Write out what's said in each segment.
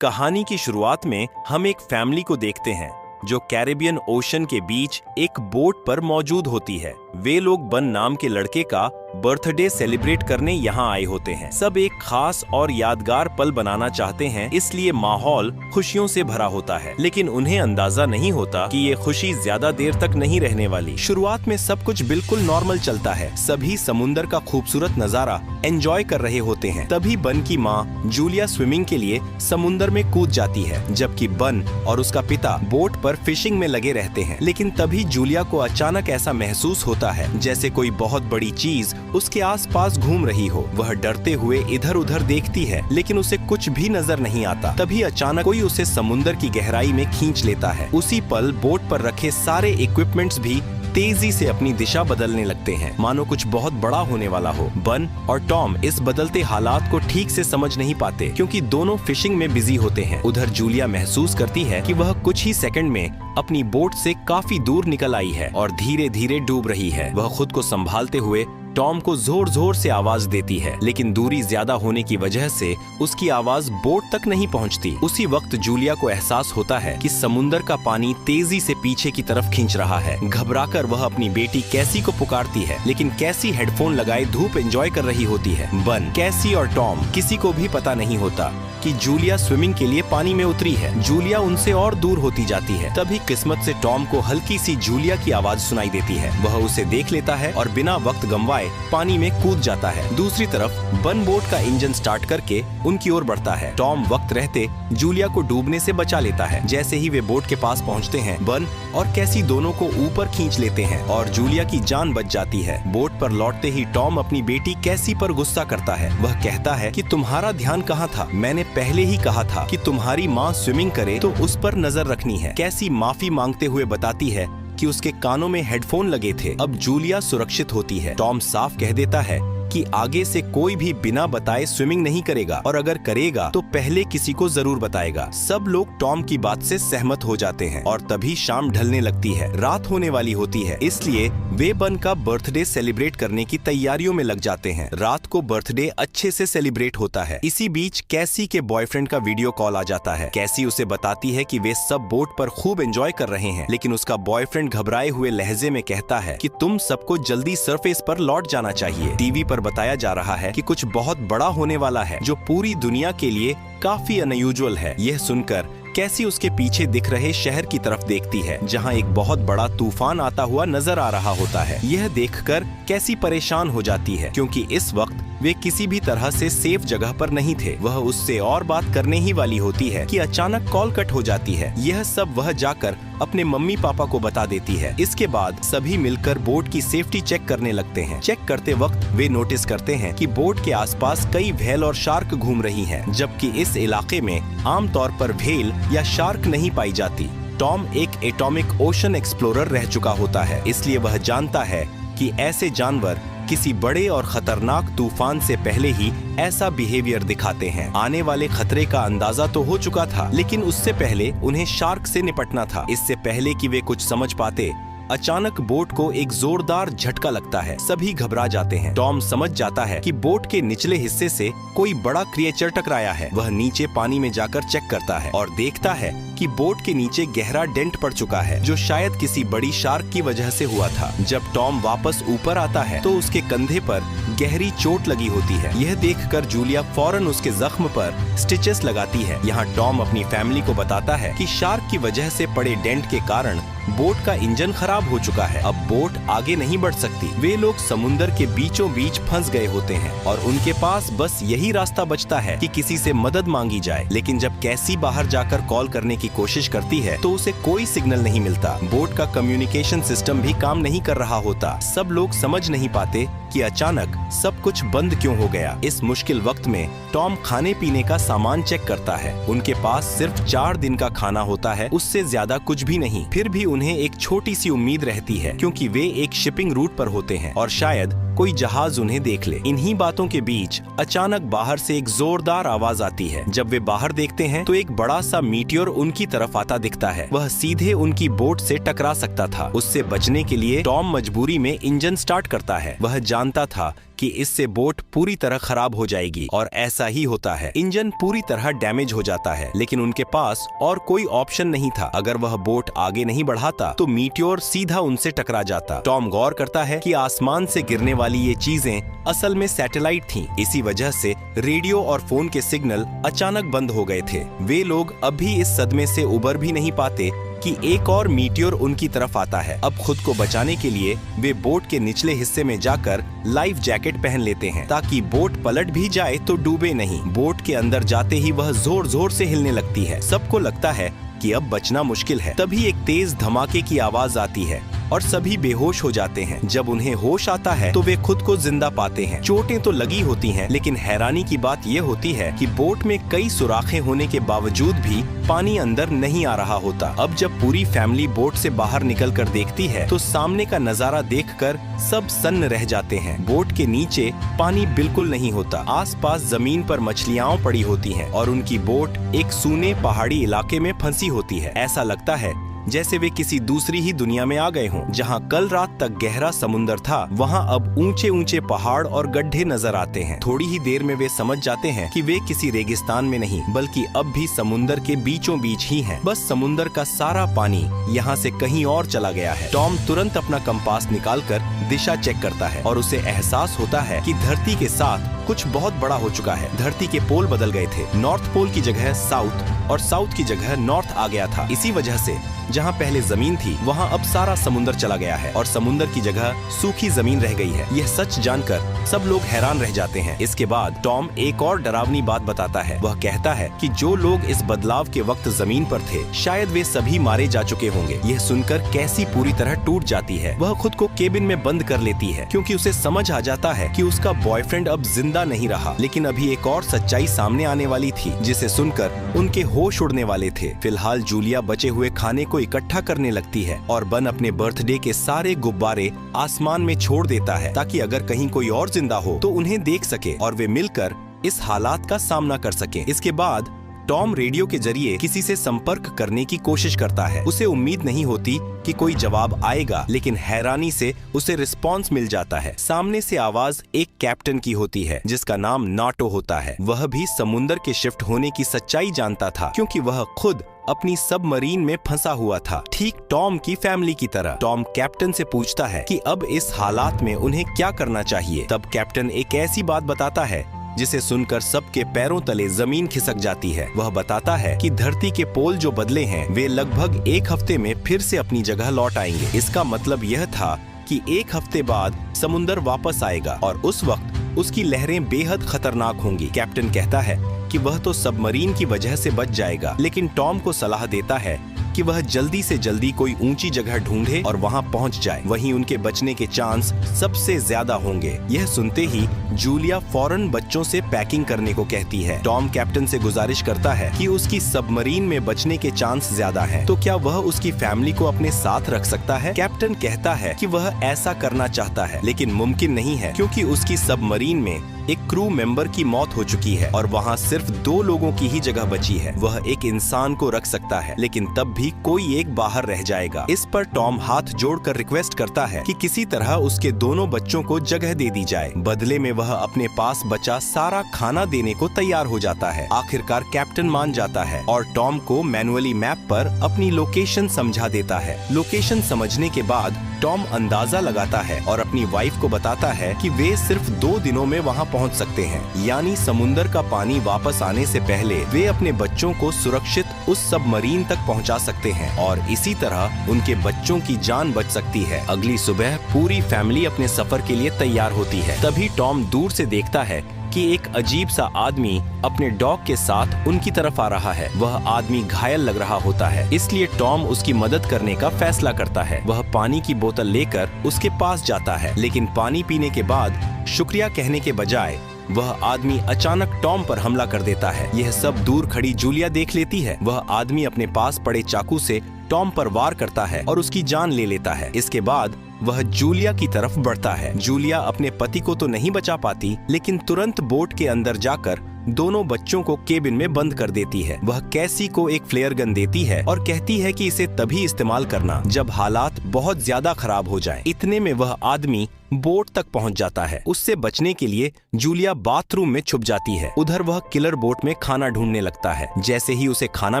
कहानी की शुरुआत में हम एक फैमिली को देखते हैं जो कैरेबियन ओशन के बीच एक बोट पर मौजूद होती है। वे लोग बन नाम के लड़के का बर्थडे सेलिब्रेट करने यहाँ आए होते हैं। सब एक खास और यादगार पल बनाना चाहते हैं, इसलिए माहौल खुशियों से भरा होता है। लेकिन उन्हें अंदाजा नहीं होता कि ये खुशी ज्यादा देर तक नहीं रहने वाली। शुरुआत में सब कुछ बिल्कुल नॉर्मल चलता है। सभी समुंदर का खूबसूरत नजारा एंजॉय कर रहे होते हैं। तभी बन की माँ जूलिया स्विमिंग के लिए समुंदर में कूद जाती है, जबकि बन और उसका पिता बोट पर फिशिंग में लगे रहते हैं। लेकिन तभी जूलिया को अचानक ऐसा महसूस होता है जैसे कोई बहुत बड़ी चीज उसके आसपास घूम रही हो। वह डरते हुए इधर उधर देखती है, लेकिन उसे कुछ भी नजर नहीं आता। तभी अचानक कोई उसे समुंदर की गहराई में खींच लेता है। उसी पल बोट पर रखे सारे इक्विपमेंट्स भी तेजी से अपनी दिशा बदलने लगते हैं, मानो कुछ बहुत बड़ा होने वाला हो। बन और टॉम इस बदलते हालात को ठीक से समझ नहीं पाते, क्योंकि दोनों फिशिंग में बिजी होते हैं। उधर जूलिया महसूस करती है कि वह कुछ ही सेकंड में अपनी बोट से काफी दूर निकल आई है और धीरे धीरे डूब रही है। वह खुद को संभालते हुए टॉम को जोर जोर से आवाज देती है, लेकिन दूरी ज्यादा होने की वजह से उसकी आवाज बोट तक नहीं पहुंचती। उसी वक्त जूलिया को एहसास होता है कि समुंदर का पानी तेजी से पीछे की तरफ खींच रहा है। घबराकर वह अपनी बेटी कैसी को पुकारती है, लेकिन कैसी हेडफोन लगाए धूप एंजॉय कर रही होती है। बन, कैसी और टॉम किसी को भी पता नहीं होता कि जूलिया स्विमिंग के लिए पानी में उतरी है। जूलिया उनसे और दूर होती जाती है। तभी किस्मत से टॉम को हल्की सी जूलिया की आवाज सुनाई देती है। वह उसे देख लेता है और बिना वक्त गंवाए पानी में कूद जाता है। दूसरी तरफ बन बोट का इंजन स्टार्ट करके उनकी ओर बढ़ता है। टॉम वक्त रहते जूलिया को डूबने से बचा लेता है। जैसे ही वे बोट के पास पहुंचते हैं, बन और कैसी दोनों को ऊपर खींच लेते हैं और जूलिया की जान बच जाती है। बोट पर लौटते ही टॉम अपनी बेटी कैसी पर गुस्सा करता है। वह कहता है कि तुम्हारा ध्यान कहाँ था? मैंने पहले ही कहा था कि तुम्हारी माँ स्विमिंग करे तो उस पर नजर रखनी है। कैसी माफी मांगते हुए बताती है कि उसके कानों में हेडफोन लगे थे। अब जूलिया सुरक्षित होती है। टॉम साफ कह देता है कि आगे से कोई भी बिना बताए स्विमिंग नहीं करेगा, और अगर करेगा तो पहले किसी को जरूर बताएगा। सब लोग टॉम की बात से सहमत हो जाते हैं और तभी शाम ढलने लगती है। रात होने वाली होती है, इसलिए वे बन का बर्थडे सेलिब्रेट करने की तैयारियों में लग जाते हैं। रात को बर्थडे अच्छे से सेलिब्रेट होता है। इसी बीच कैसी के बॉयफ्रेंड का वीडियो कॉल आ जाता है। कैसी उसे बताती है कि वे सब बोट पर खूब एंजॉय कर रहे हैं, लेकिन उसका बॉयफ्रेंड घबराए हुए लहजे में कहता है कि तुम सबको जल्दी सरफेस पर लौट जाना चाहिए। टीवी पर बताया जा रहा है कि कुछ बहुत बड़ा होने वाला है जो पूरी दुनिया के लिए काफी अनयूजुअल है। यह सुनकर कैसी उसके पीछे दिख रहे शहर की तरफ देखती है, जहां एक बहुत बड़ा तूफान आता हुआ नजर आ रहा होता है। यह देखकर कैसी परेशान हो जाती है, क्योंकि इस वक्त वे किसी भी तरह से सेफ जगह पर नहीं थे। वह उससे और बात करने ही वाली होती है कि अचानक कॉल कट हो जाती है। यह सब वह जाकर अपने मम्मी पापा को बता देती है। इसके बाद सभी मिलकर बोट की सेफ्टी चेक करने लगते हैं। चेक करते वक्त वे नोटिस करते हैं कि बोट के आसपास कई व्हेल और शार्क घूम रही हैं, जबकि इस इलाके में आमतौर पर व्हेल या शार्क नहीं पाई जाती। टॉम एक एटॉमिक ओशन एक्सप्लोरर रह चुका होता है, इसलिए वह जानता है कि ऐसे जानवर किसी बड़े और खतरनाक तूफान से पहले ही ऐसा बिहेवियर दिखाते हैं। आने वाले खतरे का अंदाजा तो हो चुका था, लेकिन उससे पहले उन्हें शार्क से निपटना था। इससे पहले कि वे कुछ समझ पाते, अचानक बोट को एक जोरदार झटका लगता है। सभी घबरा जाते हैं। टॉम समझ जाता है कि बोट के निचले हिस्से से कोई बड़ा क्रिएचर टकराया है। वह नीचे पानी में जाकर चेक करता है और देखता है कि बोट के नीचे गहरा डेंट पड़ चुका है, जो शायद किसी बड़ी शार्क की वजह से हुआ था। जब टॉम वापस ऊपर आता है तो उसके कंधे पर गहरी चोट लगी होती है। यह देखकर जूलिया फौरन उसके जख्म पर स्टिचेस लगाती है। यहाँ टॉम अपनी फैमिली को बताता है कि शार्क की वजह से पड़े डेंट के कारण बोट का इंजन खराब हो चुका है। अब बोट आगे नहीं बढ़ सकती। वे लोग समुंदर के बीचों बीच फंस गए होते हैं और उनके पास बस यही रास्ता बचता है कि किसी से मदद मांगी जाए। लेकिन जब कैसी बाहर जाकर कॉल करने की कोशिश करती है तो उसे कोई सिग्नल नहीं मिलता। बोट का कम्युनिकेशन सिस्टम भी काम नहीं कर रहा होता। सब लोग समझ नहीं पाते कि अचानक सब कुछ बंद क्यों हो गया। इस मुश्किल वक्त में टॉम खाने पीने का सामान चेक करता है। उनके पास सिर्फ 4 दिन का खाना होता है, उससे ज्यादा कुछ भी नहीं। फिर भी उन्हें एक छोटी सी उम्मीद रहती है, क्योंकि वे एक शिपिंग रूट पर होते हैं और शायद कोई जहाज उन्हें देख ले। इन्हीं बातों के बीच अचानक बाहर से एक जोरदार आवाज आती है। जब वे बाहर देखते हैं तो एक बड़ा सा मीटियोर उनकी तरफ आता दिखता है। वह सीधे उनकी बोट से टकरा सकता था। उससे बचने के लिए टॉम मजबूरी में इंजन स्टार्ट करता है। वह जानता था कि इससे बोट पूरी तरह खराब हो जाएगी, और ऐसा ही होता है। इंजन पूरी तरह डैमेज हो जाता है, लेकिन उनके पास और कोई ऑप्शन नहीं था। अगर वह बोट आगे नहीं बढ़ाता तो मीटियोर सीधा उनसे टकरा जाता। टॉम गौर करता है कि आसमान से गिरने वाली ये चीजें असल में सैटेलाइट थीं। इसी वजह से रेडियो और फोन के सिग्नल अचानक बंद हो गए थे। वे लोग अभी इस सदमे से उबर भी नहीं पाते कि एक और मीटियोर उनकी तरफ आता है। अब खुद को बचाने के लिए वे बोट के निचले हिस्से में जाकर लाइफ जैकेट पहन लेते हैं, ताकि बोट पलट भी जाए तो डूबे नहीं। बोट के अंदर जाते ही वह जोर जोर से हिलने लगती है। सबको लगता है कि अब बचना मुश्किल है। तभी एक तेज धमाके की आवाज आती है और सभी बेहोश हो जाते हैं। जब उन्हें होश आता है तो वे खुद को जिंदा पाते हैं। चोटें तो लगी होती हैं, लेकिन हैरानी की बात यह होती है कि बोट में कई सुराखें होने के बावजूद भी पानी अंदर नहीं आ रहा होता। अब जब पूरी फैमिली बोट से बाहर निकल कर देखती है तो सामने का नजारा देखकर सब सन्न रह जाते हैं। बोट के नीचे पानी बिल्कुल नहीं होता। आसपास जमीन पर मछलियां पड़ी होती हैं और उनकी बोट एक सूने पहाड़ी इलाके में फंसी होती है। ऐसा लगता है जैसे वे किसी दूसरी ही दुनिया में आ गए हों। जहां कल रात तक गहरा समुंदर था, वहां अब ऊंचे ऊंचे पहाड़ और गड्ढे नजर आते हैं। थोड़ी ही देर में वे समझ जाते हैं कि वे किसी रेगिस्तान में नहीं, बल्कि अब भी समुंदर के बीचों बीच ही हैं। बस समुंदर का सारा पानी यहाँ से कहीं और चला गया है। टॉम तुरंत अपना कंपास निकालकर दिशा चेक करता है और उसे एहसास होता है कि धरती के साथ कुछ बहुत बड़ा हो चुका है। धरती के पोल बदल गए थे। नॉर्थ पोल की जगह साउथ और साउथ की जगह नॉर्थ आ गया था। इसी वजह से जहाँ पहले जमीन थी वहाँ अब सारा समुंदर चला गया है और समुंदर की जगह सूखी जमीन रह गई है। यह सच जानकर सब लोग हैरान रह जाते हैं। इसके बाद टॉम एक और डरावनी बात बताता है। वह कहता है कि जो लोग इस बदलाव के वक्त जमीन पर थे, शायद वे सभी मारे जा चुके होंगे। यह सुनकर कैसी पूरी तरह टूट जाती है। वह खुद को केबिन में बंद कर लेती है, क्योंकि उसे समझ आ जाता है कि उसका बॉयफ्रेंड अब जिंदा नहीं रहा। लेकिन अभी एक और सच्चाई सामने आने वाली थी, जिसे सुनकर उनके होश उड़ने वाले थे। फिलहाल जूलिया बचे हुए खाने को इकट्ठा करने लगती है और बन अपने बर्थडे के सारे गुब्बारे आसमान में छोड़ देता है, ताकि अगर कहीं कोई और जिंदा हो तो उन्हें देख सके और वे मिलकर इस हालात का सामना कर सके। इसके बाद टॉम रेडियो के जरिए किसी से संपर्क करने की कोशिश करता है। उसे उम्मीद नहीं होती कि कोई जवाब आएगा, लेकिन हैरानी से उसे रिस्पॉन्स मिल जाता है। सामने से आवाज एक कैप्टन की होती है, जिसका नाम नाटो होता है। वह भी समुंदर के शिफ्ट होने की सच्चाई जानता था, क्योंकि वह खुद अपनी सबमरीन में फंसा हुआ था, ठीक टॉम की फैमिली की तरह। टॉम कैप्टन से पूछता है कि अब इस हालात में उन्हें क्या करना चाहिए। तब कैप्टन एक ऐसी बात बताता है जिसे सुनकर सबके पैरों तले जमीन खिसक जाती है। वह बताता है कि धरती के पोल जो बदले हैं, वे लगभग एक हफ्ते में फिर से अपनी जगह लौट आएंगे। इसका मतलब यह था कि एक हफ्ते बाद समुंदर वापस आएगा और उस वक्त उसकी लहरें बेहद खतरनाक होंगी। कैप्टन कहता है कि वह तो सबमरीन की वजह से बच जाएगा, लेकिन टॉम को सलाह देता है कि वह जल्दी से जल्दी कोई ऊंची जगह ढूंढे और वहां पहुंच जाए। वहीं उनके बचने के चांस सबसे ज्यादा होंगे। यह सुनते ही जूलिया फौरन बच्चों से पैकिंग करने को कहती है। टॉम कैप्टन से गुजारिश करता है कि उसकी सबमरीन में बचने के चांस ज्यादा हैं, तो क्या वह उसकी फैमिली को अपने साथ रख सकता है। कैप्टन कहता है कि वह ऐसा करना चाहता है, लेकिन मुमकिन नहीं है, क्योंकि उसकी सबमरीन में एक क्रू मेंबर की मौत हो चुकी है और वहाँ सिर्फ 2 लोगों की ही जगह बची है। वह एक इंसान को रख सकता है, लेकिन तब भी कोई एक बाहर रह जाएगा। इस पर टॉम हाथ जोड़कर रिक्वेस्ट करता है कि किसी तरह उसके दोनों बच्चों को जगह दे दी जाए। बदले में वह अपने पास बचा सारा खाना देने को तैयार हो जाता है। आखिरकार कैप्टन मान जाता है और टॉम को मैनुअली मैप पर अपनी लोकेशन समझा देता है। लोकेशन समझने के बाद टॉम अंदाजा लगाता है और अपनी वाइफ को बताता है कि वे सिर्फ 2 दिनों में वहां पहुंच सकते हैं, यानी समुंदर का पानी वापस आने से पहले वे अपने बच्चों को सुरक्षित उस सबमरीन तक पहुंचा सकते हैं और इसी तरह उनके बच्चों की जान बच सकती है। अगली सुबह पूरी फैमिली अपने सफर के लिए तैयार होती है। तभी टॉम दूर से देखता है कि एक अजीब सा आदमी अपने डॉग के साथ उनकी तरफ आ रहा है। वह आदमी घायल लग रहा होता है, इसलिए टॉम उसकी मदद करने का फैसला करता है। वह पानी की बोतल लेकर उसके पास जाता है, लेकिन पानी पीने के बाद शुक्रिया कहने के बजाय वह आदमी अचानक टॉम पर हमला कर देता है। यह सब दूर खड़ी जूलिया देख लेती है। वह आदमी अपने पास पड़े चाकू से टॉम पर वार करता है और उसकी जान ले लेता है। इसके बाद वह जूलिया की तरफ बढ़ता है। जूलिया अपने पति को तो नहीं बचा पाती, लेकिन तुरंत बोट के अंदर जाकर दोनों बच्चों को केबिन में बंद कर देती है। वह कैसी को एक फ्लेयर गन देती है और कहती है कि इसे तभी इस्तेमाल करना जब हालात बहुत ज्यादा खराब हो जाएं। इतने में वह आदमी बोट तक पहुंच जाता है। उससे बचने के लिए जूलिया बाथरूम में छुप जाती है। उधर वह किलर बोट में खाना ढूंढने लगता है। जैसे ही उसे खाना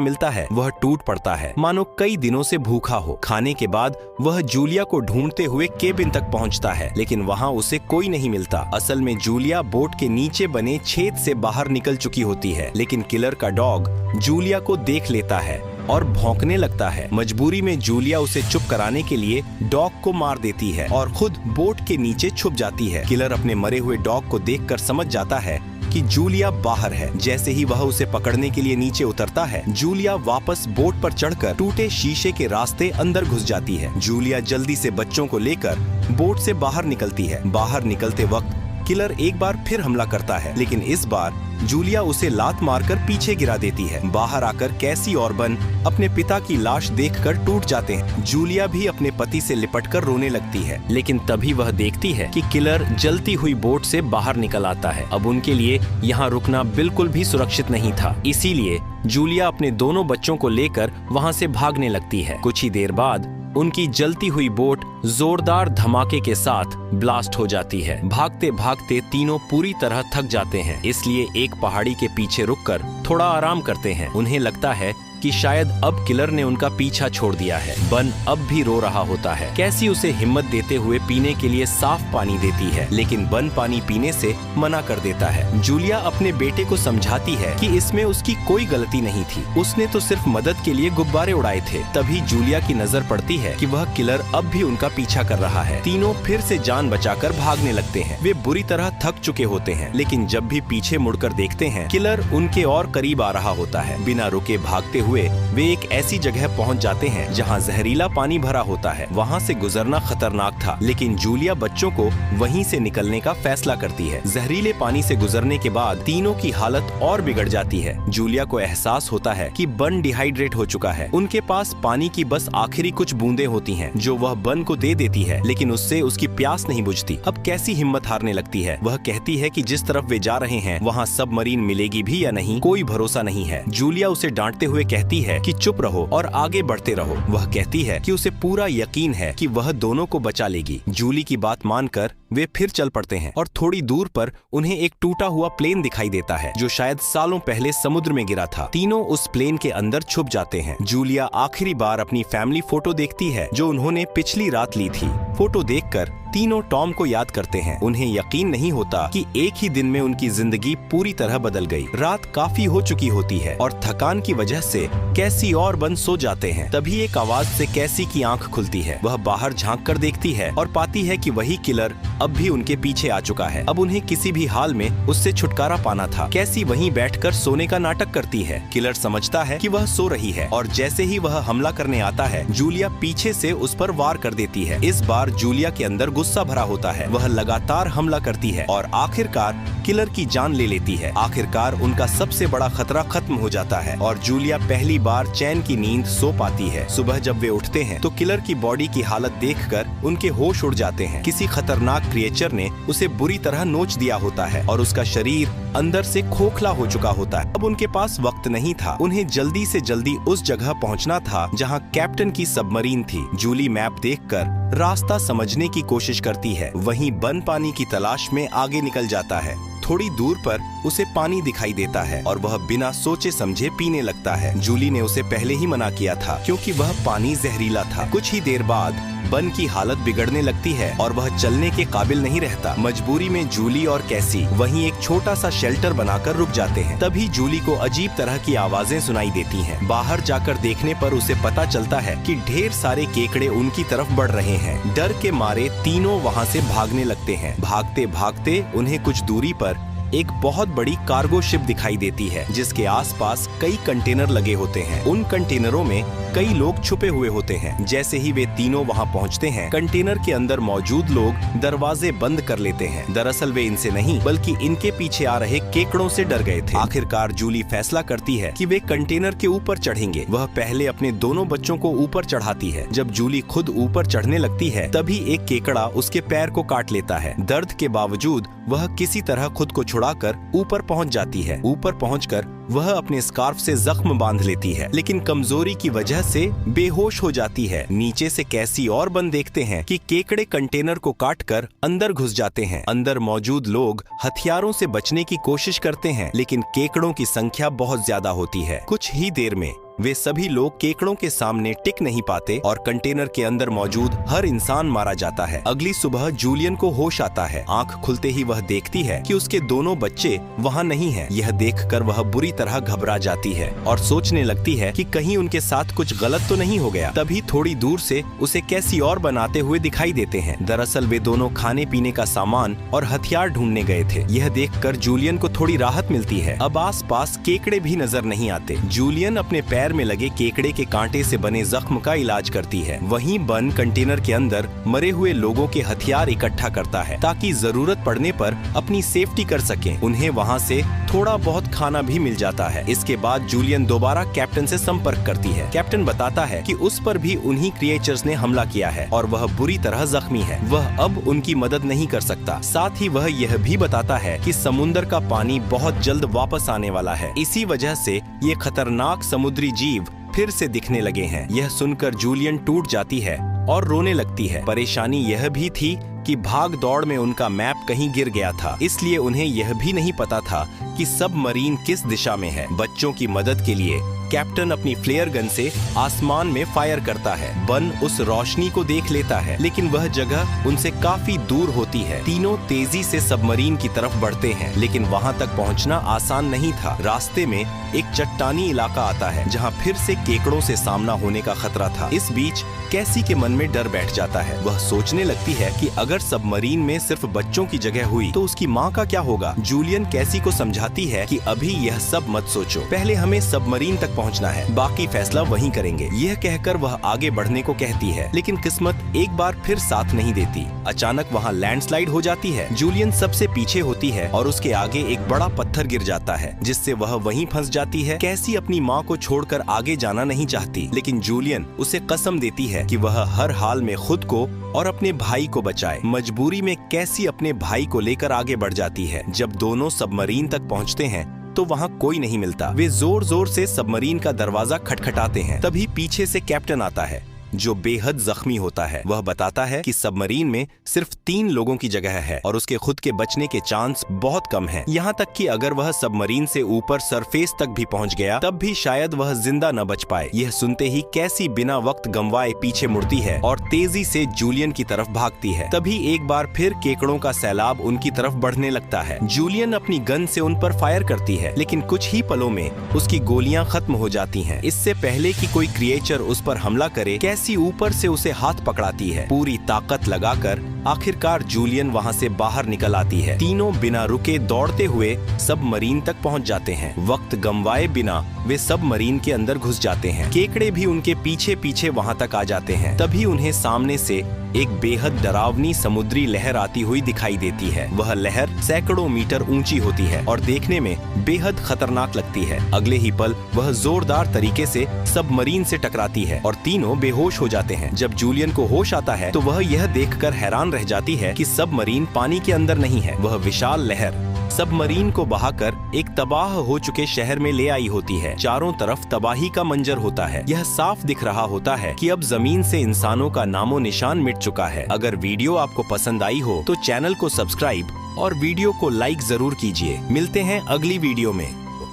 मिलता है वह टूट पड़ता है, मानो कई दिनों से भूखा हो। खाने के बाद वह जूलिया को ढूंढते हुए केबिन तक पहुंचता है, लेकिन वहां उसे कोई नहीं मिलता। असल में जूलिया बोट के नीचे बने छेद से बाहर निकल चुकी होती है, लेकिन किलर का डॉग जूलिया को देख लेता है और भौंकने लगता है। मजबूरी में जूलिया उसे चुप कराने के लिए डॉग को मार देती है और खुद बोट के नीचे छुप जाती है। किलर अपने मरे हुए डॉग को देखकर समझ जाता है कि जूलिया बाहर है। जैसे ही वह उसे पकड़ने के लिए नीचे उतरता है, जूलिया वापस बोट पर चढ़कर टूटे शीशे के रास्ते अंदर घुस जाती है। जूलिया जल्दी से बच्चों को लेकर बोट से बाहर निकलती है। बाहर निकलते वक्त किलर एक बार फिर हमला करता है, लेकिन इस बार जूलिया उसे लात मारकर पीछे गिरा देती है। बाहर आकर कैसी और बन अपने पिता की लाश देखकर टूट जाते हैं। जूलिया भी अपने पति से लिपटकर रोने लगती है, लेकिन तभी वह देखती है कि किलर जलती हुई बोट से बाहर निकल आता है। अब उनके लिए यहाँ रुकना बिल्कुल भी सुरक्षित नहीं था, इसीलिए जूलिया अपने दोनों बच्चों को लेकर वहाँ से भागने लगती है। कुछ ही देर बाद उनकी जलती हुई बोट जोरदार धमाके के साथ ब्लास्ट हो जाती है। भागते भागते तीनों पूरी तरह थक जाते हैं, इसलिए एक पहाड़ी के पीछे रुककर थोड़ा आराम करते हैं। उन्हें लगता है कि शायद अब किलर ने उनका पीछा छोड़ दिया है। बन अब भी रो रहा होता है। कैसी उसे हिम्मत देते हुए पीने के लिए साफ पानी देती है, लेकिन बन पानी पीने से मना कर देता है। जूलिया अपने बेटे को समझाती है कि इसमें उसकी कोई गलती नहीं थी, उसने तो सिर्फ मदद के लिए गुब्बारे उड़ाए थे। तभी जूलिया की नजर पड़ती है कि वह किलर अब भी उनका पीछा कर रहा है। तीनों फिर से जान बचाकर भागने लगते हैं। वे बुरी तरह थक चुके होते हैं, लेकिन जब भी पीछे मुड़कर देखते हैं, किलर उनके और करीब आ रहा होता है। बिना रुके भागते हुए वे एक ऐसी जगह पहुंच जाते हैं जहां जहरीला पानी भरा होता है। वहां से गुजरना खतरनाक था, लेकिन जूलिया बच्चों को वहीं से निकलने का फैसला करती है। जहरीले पानी से गुजरने के बाद तीनों की हालत और बिगड़ जाती है। जूलिया को एहसास होता है कि बन डिहाइड्रेट हो चुका है। उनके पास पानी की बस आखिरी कुछ बूंदें होती हैं, जो वह बन को दे देती है, लेकिन उससे उसकी प्यास नहीं बुझती। अब कैसी हिम्मत हारने लगती है। वह कहती है कि जिस तरफ वे जा रहे हैं वहाँ सबमरीन मिलेगी भी या नहीं, कोई भरोसा नहीं है। जूलिया उसे डांटते हुए कहती है कि चुप रहो और आगे बढ़ते रहो। वह कहती है कि उसे पूरा यकीन है कि वह दोनों को बचा लेगी। जूली की बात मानकर वे फिर चल पड़ते हैं और थोड़ी दूर पर उन्हें एक टूटा हुआ प्लेन दिखाई देता है, जो शायद सालों पहले समुद्र में गिरा था। तीनों उस प्लेन के अंदर छुप जाते हैं। जूलिया आखिरी बार अपनी फैमिली फोटो देखती है, जो उन्होंने पिछली रात ली थी। फोटो देखकर तीनों टॉम को याद करते हैं। उन्हें यकीन नहीं होता कि एक ही दिन में उनकी जिंदगी पूरी तरह बदल गई। रात काफी हो चुकी होती है और थकान की वजह से कैसी और बन सो जाते हैं। तभी एक आवाज से कैसी की आंख खुलती है। वह बाहर झांक कर देखती है और पाती है कि वही किलर अब भी उनके पीछे आ चुका है। अब उन्हें किसी भी हाल में उससे छुटकारा पाना था। कैसी वहीं बैठकर सोने का नाटक करती है। किलर समझता है कि वह सो रही है और जैसे ही वह हमला करने आता है, जूलिया पीछे से उस पर वार कर देती है। इस बार जूलिया के अंदर गुस्सा भरा होता है। वह लगातार हमला करती है और आखिरकार किलर की जान ले लेती है। आखिरकार उनका सबसे बड़ा खतरा खत्म हो जाता है और जूलिया पहली बार चैन की नींद सो पाती है। सुबह जब वे उठते हैं तो किलर की बॉडी की हालत देखकर उनके होश उड़ जाते हैं। किसी खतरनाक क्रिएचर ने उसे बुरी तरह नोच दिया होता है और उसका शरीर अंदर से खोखला हो चुका होता है। अब उनके पास वक्त नहीं था। उन्हें जल्दी से जल्दी उस जगह पहुंचना था जहां कैप्टन की सबमरीन थी। जूली मैप देखकर रास्ता समझने की कोशिश करती है। वहीं बन पानी की तलाश में आगे निकल जाता है। थोड़ी दूर पर उसे पानी दिखाई देता है और वह बिना सोचे समझे पीने लगता है। जूली ने उसे पहले ही मना किया था क्योंकि वह पानी जहरीला था। कुछ ही देर बाद बन की हालत बिगड़ने लगती है और वह चलने के काबिल नहीं रहता। मजबूरी में जूली और कैसी वहीं एक छोटा सा शेल्टर बनाकर रुक जाते हैं। तभी जूली को अजीब तरह की आवाजें सुनाई देती हैं। बाहर जाकर देखने पर उसे पता चलता है कि ढेर सारे केकड़े उनकी तरफ बढ़ रहे हैं। डर के मारे तीनों वहाँ से भागने लगते हैं। भागते भागते उन्हें कुछ दूरी पर एक बहुत बड़ी कार्गो शिप दिखाई देती है, जिसके आसपास कई कंटेनर लगे होते हैं। उन कंटेनरों में कई लोग छुपे हुए होते हैं। जैसे ही वे तीनों वहां पहुंचते हैं, कंटेनर के अंदर मौजूद लोग दरवाजे बंद कर लेते हैं। दरअसल वे इनसे नहीं बल्कि इनके पीछे आ रहे केकड़ों से डर गए थे। आखिरकार जूली फैसला करती है कि वे कंटेनर के ऊपर चढ़ेंगे। वह पहले अपने दोनों बच्चों को ऊपर चढ़ाती है। जब जूली खुद ऊपर चढ़ने लगती है, तभी एक केकड़ा उसके पैर को काट लेता है। दर्द के बावजूद वह किसी तरह खुद को छुड़ाकर ऊपर पहुंच जाती है। ऊपर पहुंचकर वह अपने स्कार्फ से जख्म बांध लेती है, लेकिन कमजोरी की वजह से बेहोश हो जाती है। नीचे से कैसी और बन देखते हैं कि केकड़े कंटेनर को काटकर अंदर घुस जाते हैं। अंदर मौजूद लोग हथियारों से बचने की कोशिश करते हैं, लेकिन केकड़ों की संख्या बहुत ज्यादा होती है। कुछ ही देर में वे सभी लोग केकड़ों के सामने टिक नहीं पाते और कंटेनर के अंदर मौजूद हर इंसान मारा जाता है। अगली सुबह जूलियन को होश आता है। आंख खुलते ही वह देखती है कि उसके दोनों बच्चे वहां नहीं हैं। यह देखकर वह बुरी तरह घबरा जाती है और सोचने लगती है कि कहीं उनके साथ कुछ गलत तो नहीं हो गया। तभी थोड़ी दूर से उसे कैसी और बनाते हुए दिखाई देते हैं। दरअसल वे दोनों खाने पीने का सामान और हथियार ढूंढने गए थे। यह देखकर जूलियन को थोड़ी राहत मिलती है। अब आसपास केकड़े भी नजर नहीं आते। जूलियन अपने पैर में लगे केकड़े के कांटे से बने जख्म का इलाज करती है। वहीं बन कंटेनर के अंदर मरे हुए लोगों के हथियार इकट्ठा करता है ताकि जरूरत पड़ने पर अपनी सेफ्टी कर सके। उन्हें वहां से थोड़ा बहुत खाना भी मिल जाता है। इसके बाद जूलियन दोबारा कैप्टन से संपर्क करती है। कैप्टन बताता है कि उस पर भी उन्हीं क्रिएचर्स ने हमला किया है और वह बुरी तरह जख्मी है। वह अब उनकी मदद नहीं कर सकता। साथ ही वह यह भी बताता है कि समुद्र का पानी बहुत जल्द वापस आने वाला है। इसी वजह से ये खतरनाक समुद्री जीव फिर से दिखने लगे हैं। यह सुनकर जूलियन टूट जाती है और रोने लगती है। परेशानी यह भी थी कि भाग दौड़ में उनका मैप कहीं गिर गया था, इसलिए उन्हें यह भी नहीं पता था कि सबमरीन किस दिशा में है। बच्चों की मदद के लिए कैप्टन अपनी फ्लेयर गन से आसमान में फायर करता है। बन उस रोशनी को देख लेता है, लेकिन वह जगह उनसे काफी दूर होती है। तीनों तेजी से सबमरीन की तरफ बढ़ते हैं, लेकिन वहां तक पहुंचना आसान नहीं था। रास्ते में एक चट्टानी इलाका आता है जहां फिर से केकड़ों से सामना होने का खतरा था। इस बीच कैसी के मन में डर बैठ जाता है। वह सोचने लगती है कि अगर सबमरीन में सिर्फ बच्चों की जगह हुई तो उसकी माँ का क्या होगा। जूलियन कैसी को समझाती है कि अभी यह सब मत सोचो, पहले हमें सबमरीन तक पहुंचना है, बाकी फैसला वहीं करेंगे। यह कहकर वह आगे बढ़ने को कहती है, लेकिन किस्मत एक बार फिर साथ नहीं देती। अचानक वहाँ लैंडस्लाइड हो जाती है। जूलियन सबसे पीछे होती है और उसके आगे एक बड़ा पत्थर गिर जाता है, जिससे वह वहीं फंस जाती है। कैसी अपनी माँ को छोड़कर आगे जाना नहीं चाहती, लेकिन जूलियन उसे कसम देती है कि वह हर हाल में खुद को और अपने भाई को बचाए। मजबूरी में कैसी अपने भाई को लेकर आगे बढ़ जाती है। जब दोनों सबमरीन तक पहुंचते हैं तो वहां कोई नहीं मिलता। वे जोर जोर से सबमरीन का दरवाजा खटखटाते हैं। तभी पीछे से कैप्टन आता है, जो बेहद जख्मी होता है। वह बताता है कि सबमरीन में सिर्फ 3 लोगों की जगह है और उसके खुद के बचने के चांस बहुत कम हैं। यहाँ तक कि अगर वह सबमरीन से ऊपर सरफेस तक भी पहुँच गया तब भी शायद वह जिंदा न बच पाए। यह सुनते ही कैसी बिना वक्त गंवाए पीछे मुड़ती है और तेजी से जूलियन की तरफ भागती है। तभी एक बार फिर केकड़ों का सैलाब उनकी तरफ बढ़ने लगता है। जूलियन अपनी गन से उन पर फायर करती है, लेकिन कुछ ही पलों में उसकी गोलियां खत्म हो जाती हैं। इससे पहले कि कोई क्रिएचर उस पर हमला करे, कैसी ऊपर से उसे हाथ पकड़ाती है। पूरी ताकत लगाकर आखिरकार जूलियन वहां से बाहर निकल आती है। तीनों बिना रुके दौड़ते हुए सबमरीन तक पहुंच जाते हैं। वक्त गंवाए बिना वे सबमरीन के अंदर घुस जाते हैं। केकड़े भी उनके पीछे पीछे वहां तक आ जाते हैं। तभी उन्हें सामने से एक बेहद डरावनी समुद्री लहर आती हुई दिखाई देती है। वह लहर सैकड़ों मीटर ऊंची होती है और देखने में बेहद खतरनाक लगती है। अगले ही पल वह जोरदार तरीके से सबमरीन से टकराती है और तीनों बेहोश हो जाते हैं। जब जूलियन को होश आता है तो वह यह देखकर हैरान रह जाती है कि सबमरीन पानी के अंदर नहीं है। वह विशाल लहर सबमरीन को बहाकर एक तबाह हो चुके शहर में ले आई होती है। चारों तरफ तबाही का मंजर होता है। यह साफ दिख रहा होता है कि अब जमीन से इंसानों का नामो निशान मिट चुका है। अगर वीडियो आपको पसंद आई हो तो चैनल को सब्सक्राइब और वीडियो को लाइक जरूर कीजिए। मिलते हैं अगली वीडियो में।